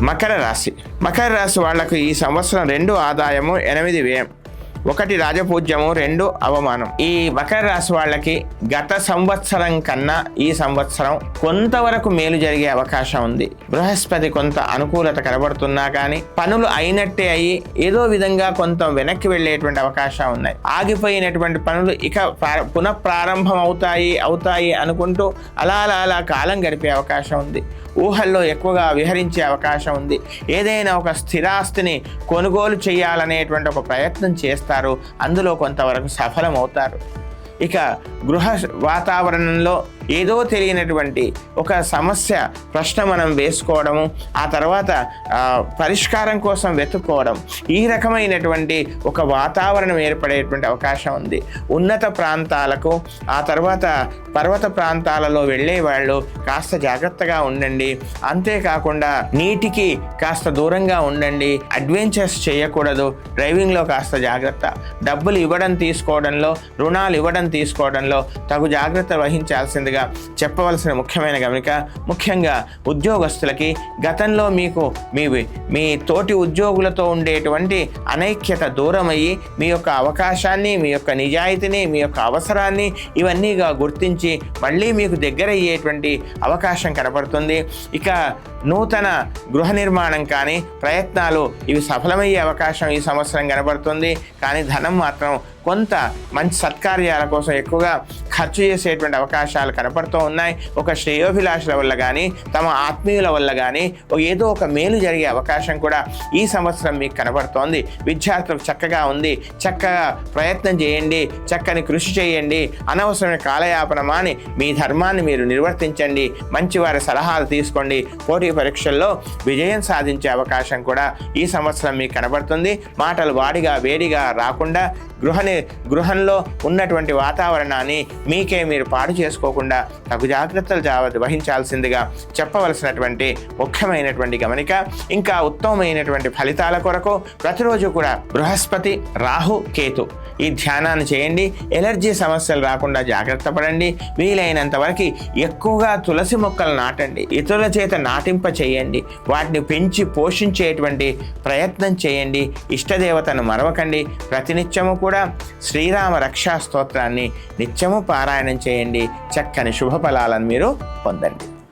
మకర రాశి వాళ్లకు ఈ సంవత్సరం 2 ఆదాయము 8 వ్యయం, 1 రాజపూజ్యము, 2 అవమానం. ఈ మకర రాశి వాళ్ళకి గత సంవత్సరం కన్నా ఈ సంవత్సరం కొంతవరకు మేలు జరిగే అవకాశం ఉంది. బృహస్పతి కొంత అనుకూలత కనబడుతున్నా కానీ పనులు అయినట్టే అయ్యి ఏదో విధంగా కొంత వెనక్కి వెళ్ళేటువంటి అవకాశం ఉన్నాయి. ఆగిపోయినటువంటి పనులు ఇక పునఃప్రారంభం అవుతాయి అనుకుంటూ అలా కాలం గడిపే అవకాశం ఉంది. ఊహల్లో ఎక్కువగా విహరించే అవకాశం ఉంది. ఏదైనా ఒక స్థిరాస్తిని కొనుగోలు చేయాలనేటువంటి ఒక ప్రయత్నం చేస్తారు, అందులో కొంతవరకు సఫలమవుతారు. ఇక గృహ వాతావరణంలో ఏదో తెలియనటువంటి ఒక సమస్య ప్రశ్న మనం వేసుకోవడము, ఆ తర్వాత పరిష్కారం కోసం వెతుక్కోవడం, ఈ రకమైనటువంటి ఒక వాతావరణం ఏర్పడేటువంటి అవకాశం ఉంది. ఉన్నత ప్రాంతాలకు, ఆ తర్వాత పర్వత ప్రాంతాలలో వెళ్ళే వాళ్ళు కాస్త జాగ్రత్తగా ఉండండి. అంతేకాకుండా నీటికి కాస్త దూరంగా ఉండండి. అడ్వెంచర్స్ చేయకూడదు. డ్రైవింగ్లో కాస్త జాగ్రత్త. డబ్బులు ఇవ్వడం తీసుకోవడంలో, రుణాలు ఇవ్వడం తీసుకోవడంలో తగు జాగ్రత్త వహించాల్సిందిగా చెప్పవలసిన ముఖ్యమైన గమనిక. ముఖ్యంగా ఉద్యోగస్తులకి గతంలో మీకు మీ తోటి ఉద్యోగులతో ఉండేటువంటి అనైక్యత దూరమయ్యి మీ యొక్క అవకాశాన్ని, మీ యొక్క నిజాయితీని, మీ యొక్క అవసరాన్ని ఇవన్నీగా గుర్తించి మళ్ళీ మీకు దగ్గర అయ్యేటువంటి అవకాశం కనపడుతుంది. ఇక నూతన గృహ నిర్మాణం కానీ ప్రయత్నాలు ఇవి సఫలమయ్యే అవకాశం ఈ సంవత్సరం కనబడుతుంది. కానీ ధనం మాత్రం కొంత మంచి సత్కార్యాల కోసం ఎక్కువగా ఖర్చు చేసేటువంటి అవకాశాలు కనపడుతూ ఉన్నాయి. ఒక శ్రేయోభిలాషుల వల్ల కానీ, తమ ఆత్మీయుల వల్ల కానీ ఏదో ఒక మేలు జరిగే అవకాశం కూడా ఈ సంవత్సరం మీకు కనబడుతోంది. విద్యార్థులకు చక్కగా ఉంది. చక్కగా ప్రయత్నం చేయండి, చక్కని కృషి చేయండి. అనవసరమైన కాలయాపన మాని మీ ధర్మాన్ని మీరు నిర్వర్తించండి. మంచివారి సలహాలు తీసుకోండి. పోటీ పరీక్షల్లో విజయం సాధించే అవకాశం కూడా ఈ సంవత్సరం మీకు కనబడుతుంది. మాటలు వాడిగా వేడిగా రాకుండా గృహంలో ఉన్నటువంటి వాతావరణాన్ని మీకే మీరు పాడు చేసుకోకుండా తగు జాగ్రత్తలు వహించాల్సిందిగా చెప్పవలసినటువంటి ముఖ్యమైనటువంటి గమనిక. ఇంకా ఉత్తమమైనటువంటి ఫలితాల కొరకు ప్రతిరోజు కూడా బృహస్పతి, రాహు, కేతు ఈ ధ్యానాన్ని చేయండి. ఎలర్జీ సమస్యలు రాకుండా జాగ్రత్త పడండి. వీలైనంత వరకు ఎక్కువగా తులసి మొక్కలు నాటండి. ఇతరుల చేత నాటింప చేయండి. వాటిని పెంచి పోషించేటువంటి ప్రయత్నం చేయండి. ఇష్టదేవతను మరవకండి. ప్రతినిత్యము కూడా శ్రీరామ రక్షా స్తోత్రాన్ని నిత్యము పారాయణం చేయండి. చక్కని శుభ ఫలాలను మీరు పొందండి.